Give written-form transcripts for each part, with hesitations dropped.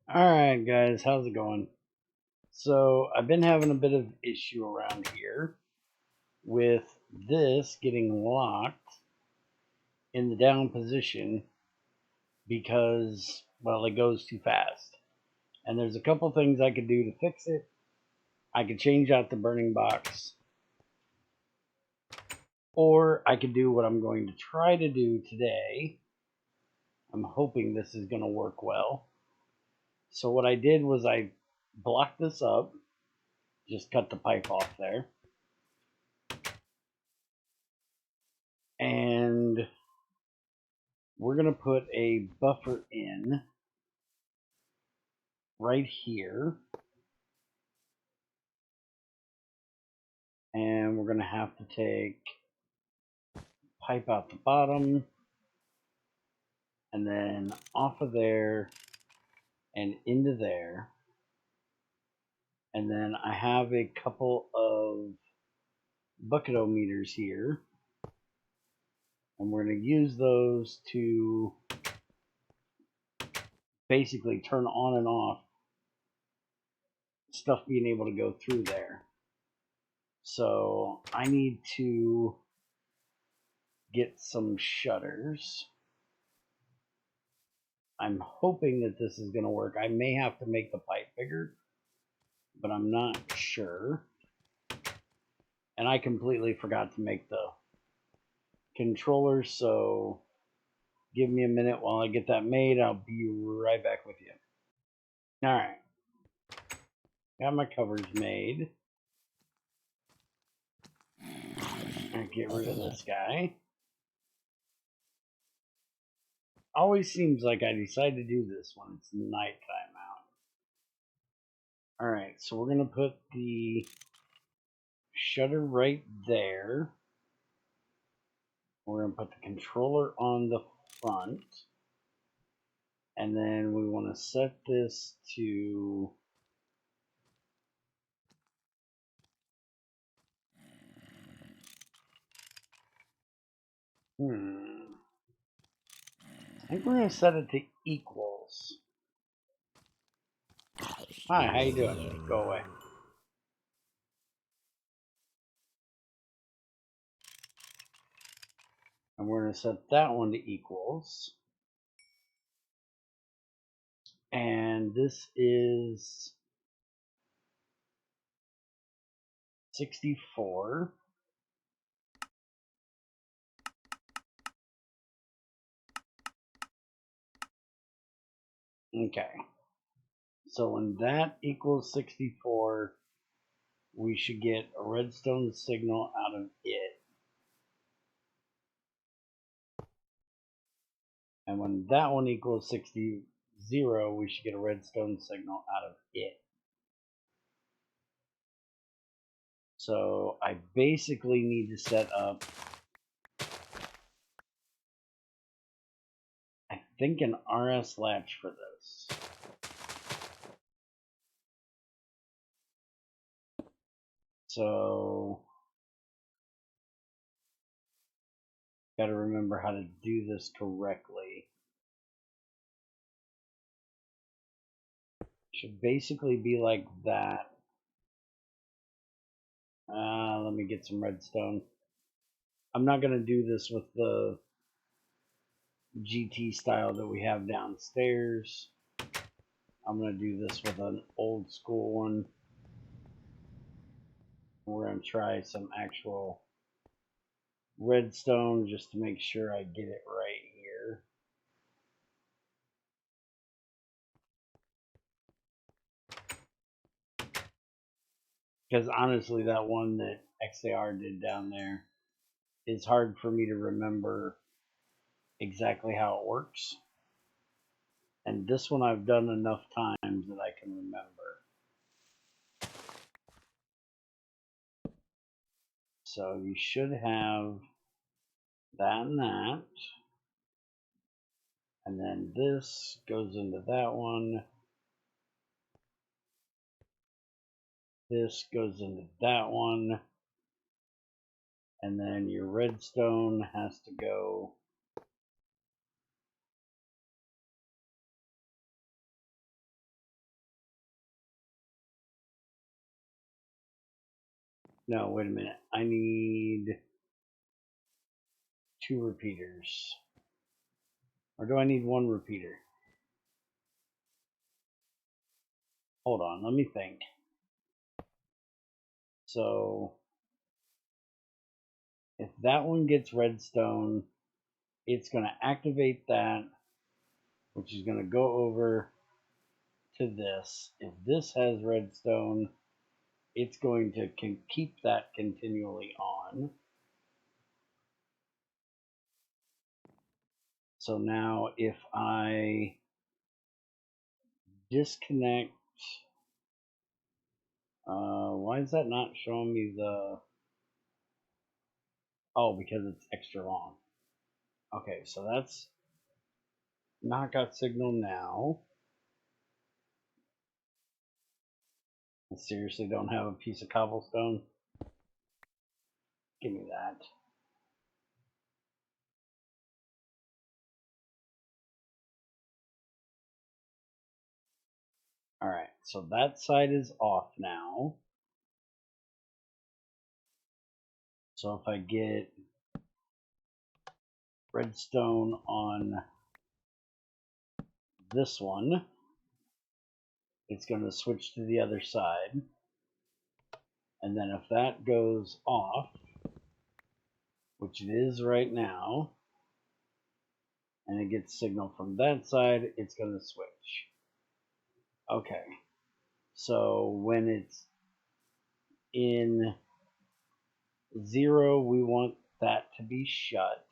Alright guys, how's it going? So I've been having a bit of issue around here with this getting locked in the down position because, well, it goes too fast. And there's a couple things I could do to fix it. I could change out the burning box, or I could do what I'm going to try to do today. I'm hoping this is going to work well. So what I did was I blocked this up, just cut the pipe off there. And we're going to put a buffer in right here. And we're going to have to take pipe out the bottom and then off of there and into there. And then I have a couple of bucketometers here. And we're going to use those to basically turn on and off stuff being able to go through there. So I need to get some shutters. I'm hoping that this is going to work. I may have to make the pipe bigger, but I'm not sure. And I completely forgot to make the controller, so give me a minute while I get that made. I'll be right back with you. Alright. Got my covers made. I'll get rid of this guy. Always seems like I decide to do this when it's nighttime out. Alright, so we're going to put the shutter right there. We're going to put the controller on the front. And then we want to set this to I think we're going to set it to equals. Hi, how you doing? Go away. And we're going to set that one to equals. And this is 64. Okay. So when that equals 64, we should get a redstone signal out of it. And when that one equals 60, we should get a redstone signal out of it. So I basically need to set up, I think, an RS latch for this. So got to remember how to do this correctly. Should basically be like that. Let me get some redstone. I'm not going to do this with the GT style that we have downstairs. I'm going to do this with an old school one. We're going to try some actual redstone just to make sure I get it right here. Because honestly, that one that XAR did down there is hard for me to remember exactly how it works. And this one I've done enough times that I can remember. So you should have that and that. And then this goes into that one. This goes into that one. And then your redstone has to go No, wait a minute. I need 2 repeaters. Or do I need 1 repeater? Hold on, let me think. So if that one gets redstone, it's going to activate that, which is going to go over to this. If this has redstone, it's going to keep that continually on. So now if I disconnect, why is that not showing me the, oh, because it's extra long. Okay, so that's not got signal now. I seriously don't have a piece of cobblestone. Give me that. All right, so that side is off now. So if I get redstone on this one, it's going to switch to the other side. And then if that goes off, which it is right now, and it gets signal from that side, it's going to switch. Okay, so when it's in 0, we want that to be shut,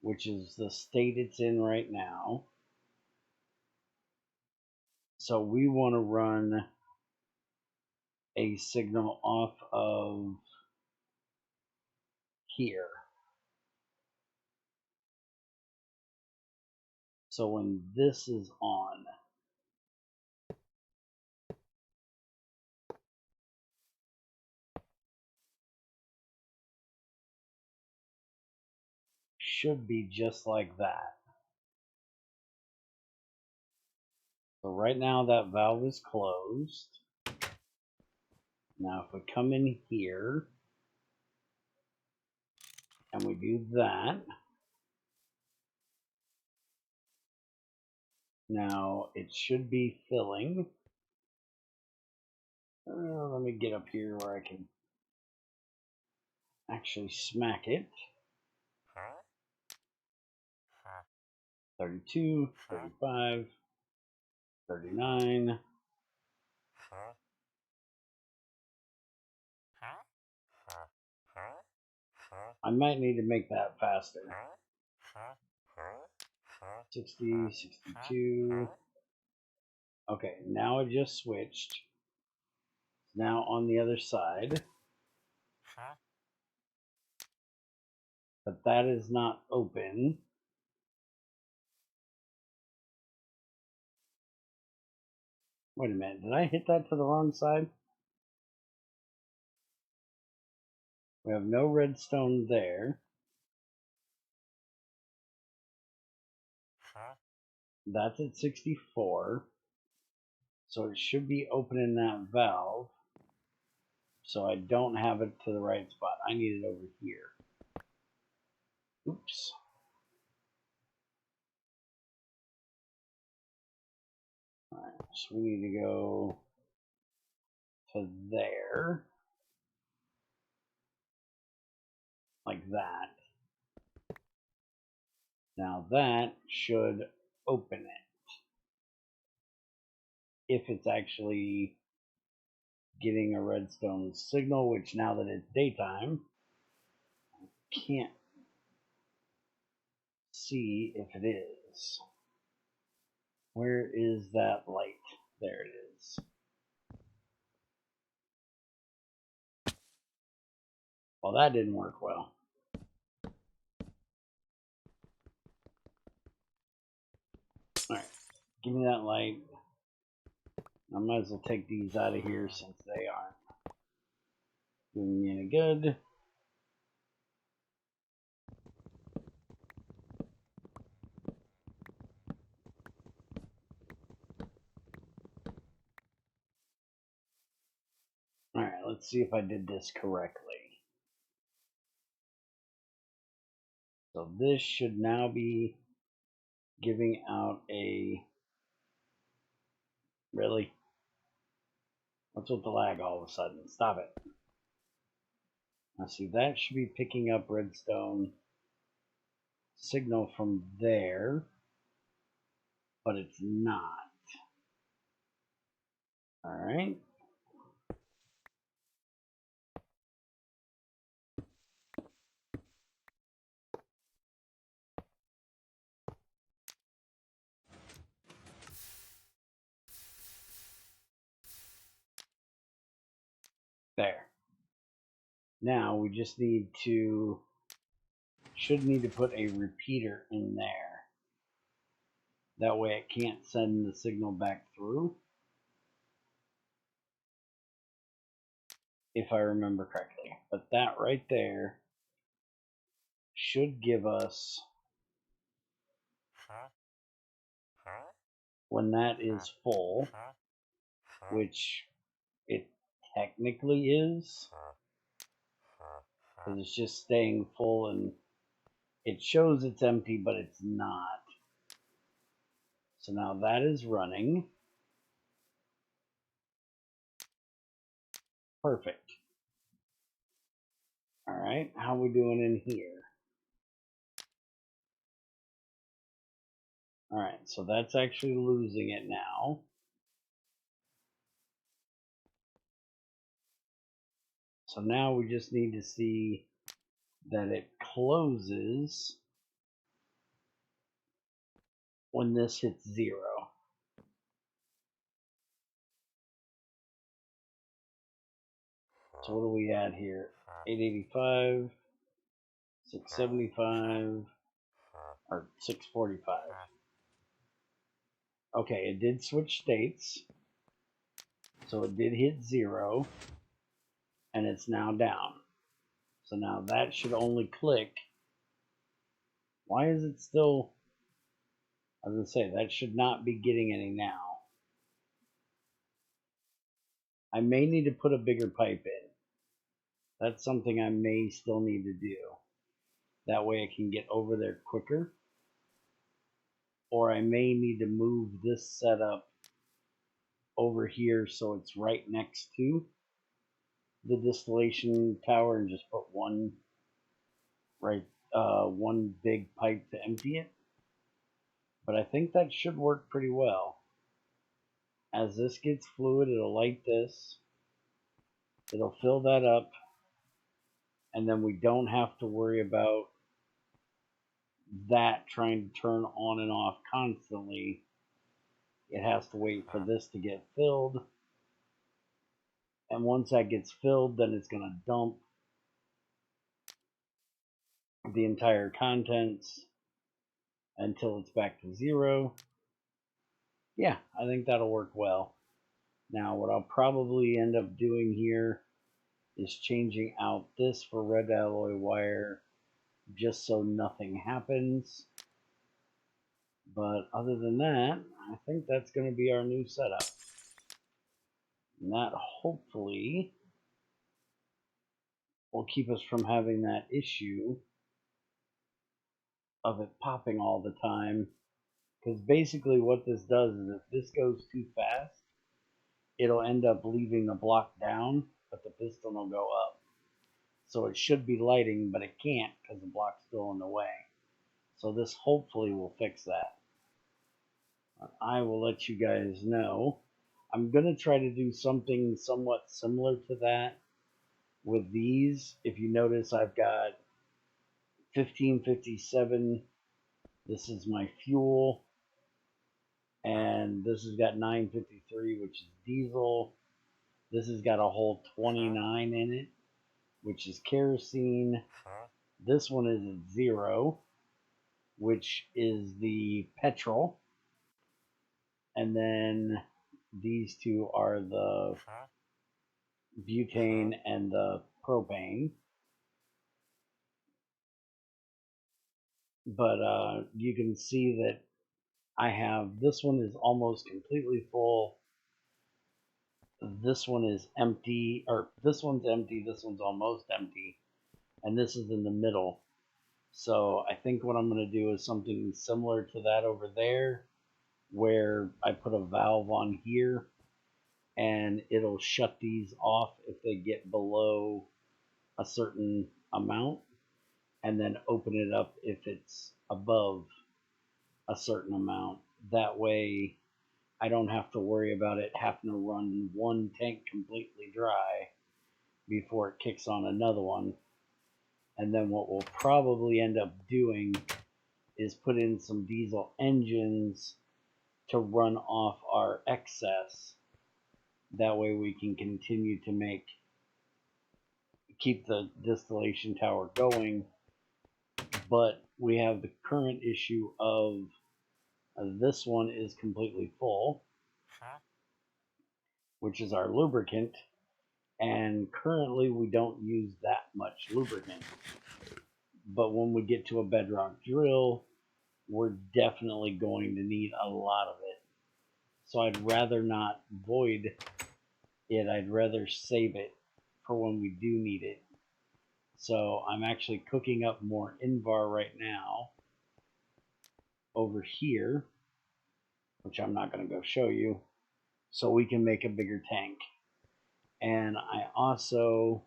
which is the state it's in right now. So we want to run a signal off of here. So when this is on, should be just like that. So right now that valve is closed. Now if we come in here and we do that, now it should be filling. Let me get up here where I can actually smack it. 32, 35, 39. I might need to make that faster. 60, 62. Okay, now it just switched. It's now on the other side. But that is not open. Wait a minute, did I hit that to the wrong side? We have no redstone there. That's at 64. So it should be opening that valve. So I don't have it to the right spot. I need it over here. Oops. Alright, so we need to go to there. Like that. Now that should open it. If it's actually getting a redstone signal, which now that it's daytime, I can't see if it is. Where is that light? There it is. Well, that didn't work well. Alright, give me that light. I might as well take these out of here since they aren't doing me any good. Alright, let's see if I did this correctly. So this should now be giving out a... Really? What's with the lag all of a sudden? Stop it. Now see, that should be picking up redstone signal from there, but it's not. All right. There. Now we just should need to put a repeater in there. That way it can't send the signal back through. If I remember correctly. But that right there should give us, when that is full, which it technically is, because it's just staying full and it shows it's empty, but it's not. So now that is running. Perfect. All right, how we doing in here? All right, so that's actually losing it now. So now we just need to see that it closes when this hits 0. So what do we add here? 885, 675, or 645. Okay, it did switch states. So it did hit 0, and it's now down. So now that should only click. Why is it still... I was going to say, that should not be getting any now. I may need to put a bigger pipe in. That's something I may still need to do. That way I can get over there quicker. Or I may need to move this setup over here so it's right next to the distillation tower and just put one big pipe to empty it. But I think that should work pretty well. As this gets fluid, it'll light this. It'll fill that up. And then we don't have to worry about that trying to turn on and off constantly. It has to wait for this to get filled. And once that gets filled, then it's going to dump the entire contents until it's back to 0. Yeah, I think that'll work well. Now, what I'll probably end up doing here is changing out this for red alloy wire just so nothing happens. But other than that, I think that's going to be our new setup. And that hopefully will keep us from having that issue of it popping all the time. Because basically what this does is if this goes too fast, it'll end up leaving the block down, but the piston will go up. So it should be lighting, but it can't because the block's still in the way. So this hopefully will fix that. I will let you guys know. I'm going to try to do something somewhat similar to that with these. If you notice, I've got 1557. This is my fuel. And this has got 953, which is diesel. This has got a whole 29 in it, which is kerosene. This one is at 0, which is the petrol. And then these two are the butane and the propane. But you can see that I have, this one is almost completely full. this one is empty, or this one's empty, this one's almost empty, and this is in the middle. So I think what I'm going to do is something similar to that over there, where I put a valve on here and it'll shut these off if they get below a certain amount, and then open it up if it's above a certain amount. That way I don't have to worry about it having to run one tank completely dry before it kicks on another one. And then what we'll probably end up doing is put in some diesel engines to run off our excess. That way we can continue to keep the distillation tower going. But we have the current issue of this one is completely full, which is our lubricant. And currently we don't use that much lubricant. But when we get to a bedrock drill, we're definitely going to need a lot of it. So I'd rather not void it. I'd rather save it for when we do need it. So I'm actually cooking up more Invar right now over here, which I'm not going to go show you, so we can make a bigger tank. And I also,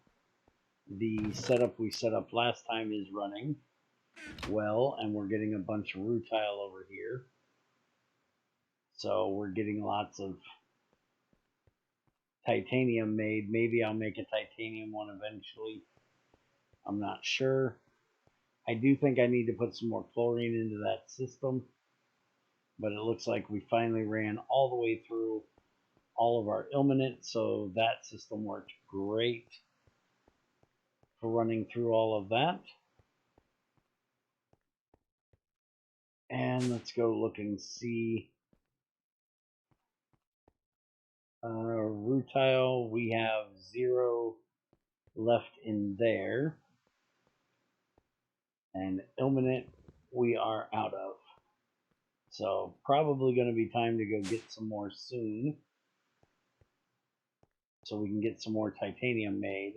the setup we set up last time is running well, and we're getting a bunch of rutile over here. So we're getting lots of titanium made. Maybe I'll make a titanium one eventually. I'm not sure. I do think I need to put some more chlorine into that system, but it looks like we finally ran all the way through all of our ilmenite, so that system worked great for running through all of that. And let's go look and see. Rutile, we have 0 left in there. And ilmenite, we are out of. So probably going to be time to go get some more soon, so we can get some more titanium made.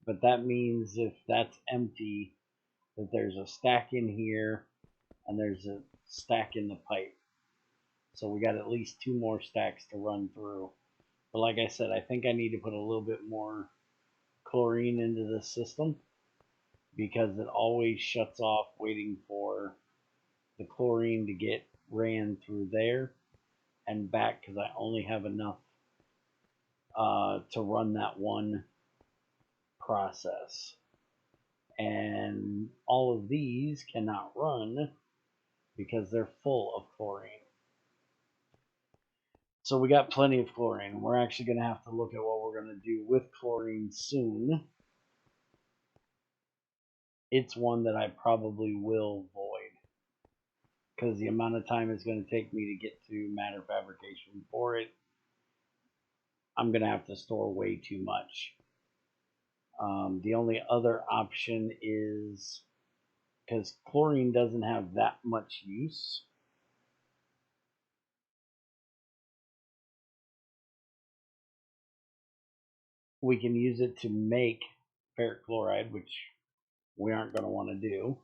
But that means if that's empty, that there's a stack in here and there's a stack in the pipe. So we got at least 2 more stacks to run through. But like I said, I think I need to put a little bit more chlorine into this system, because it always shuts off waiting for the chlorine to get ran through there and back, because I only have enough to run that one process. And all of these cannot run because they're full of chlorine. So we got plenty of chlorine. We're actually going to have to look at what we're going to do with chlorine soon. It's one that I probably will void, because the amount of time it's going to take me to get to matter fabrication for it, I'm going to have to store way too much. The only other option is, because chlorine doesn't have that much use, we can use it to make ferric chloride, which we aren't going to want to do.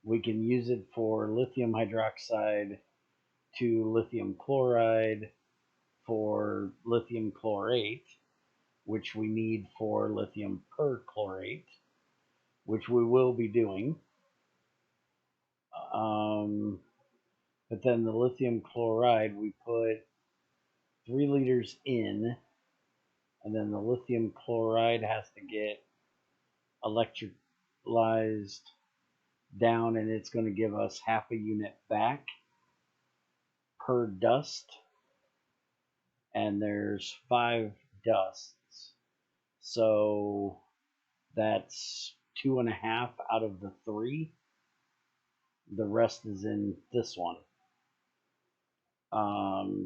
We can use it for lithium hydroxide to lithium chloride for lithium chlorate, which we need for lithium perchlorate, which we will be doing. But then the lithium chloride, we put 3 liters in, and then the lithium chloride has to get electrolyzed down, and it's going to give us half a unit back per dust, and there's 5 dusts, so that's 2.5 out of the 3. The rest is in this one.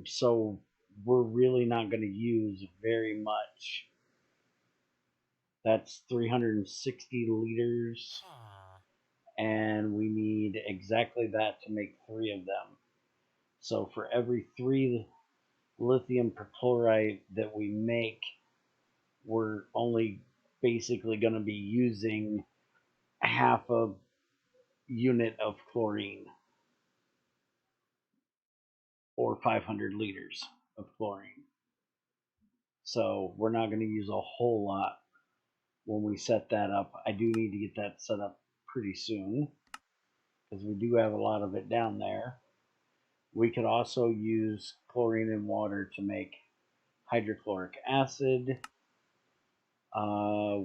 So we're really not going to use very much. That's 360 liters, and we need exactly that to make 3 of them. So for every 3 lithium perchlorate that we make, we're only basically going to be using half a unit of chlorine, or 500 liters of chlorine. So we're not going to use a whole lot when we set that up. I do need to get that set up pretty soon because we do have a lot of it down there. We could also use chlorine and water to make hydrochloric acid,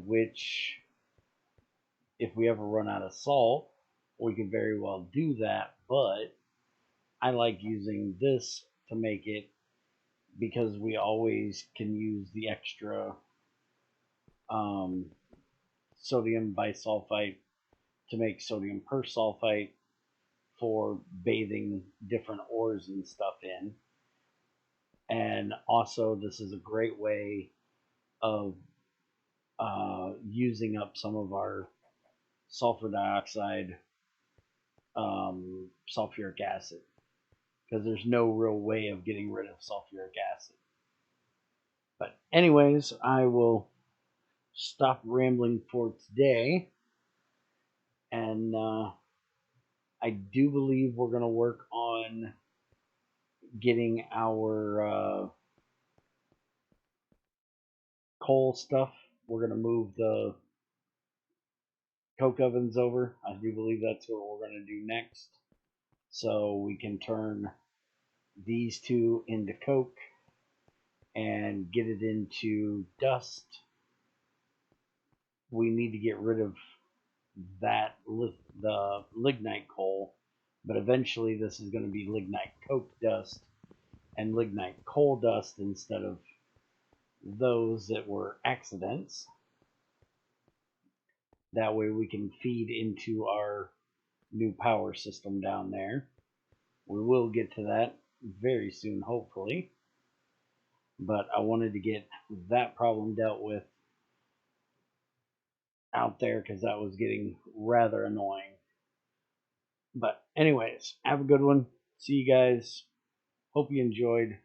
which, if we ever run out of salt, we could very well do that, but I like using this to make it because we always can use the extra sodium bisulfite to make sodium persulfite for bathing different ores and stuff in. And also, this is a great way of using up some of our sulfur dioxide, sulfuric acid, because there's no real way of getting rid of sulfuric acid. But anyways, I will stop rambling for today, and I do believe we're going to work on getting our coal stuff. We're going to move the coke ovens over. I do believe that's what we're going to do next. So we can turn these two into coke and get it into dust. We need to get rid of that, the lignite coal, but eventually this is going to be lignite coke dust and lignite coal dust instead of those that were accidents. That way we can feed into our new power system down there. We will get to that very soon, hopefully. But I wanted to get that problem dealt with out there because that was getting rather annoying. But anyways, have a good one. See you guys. Hope you enjoyed.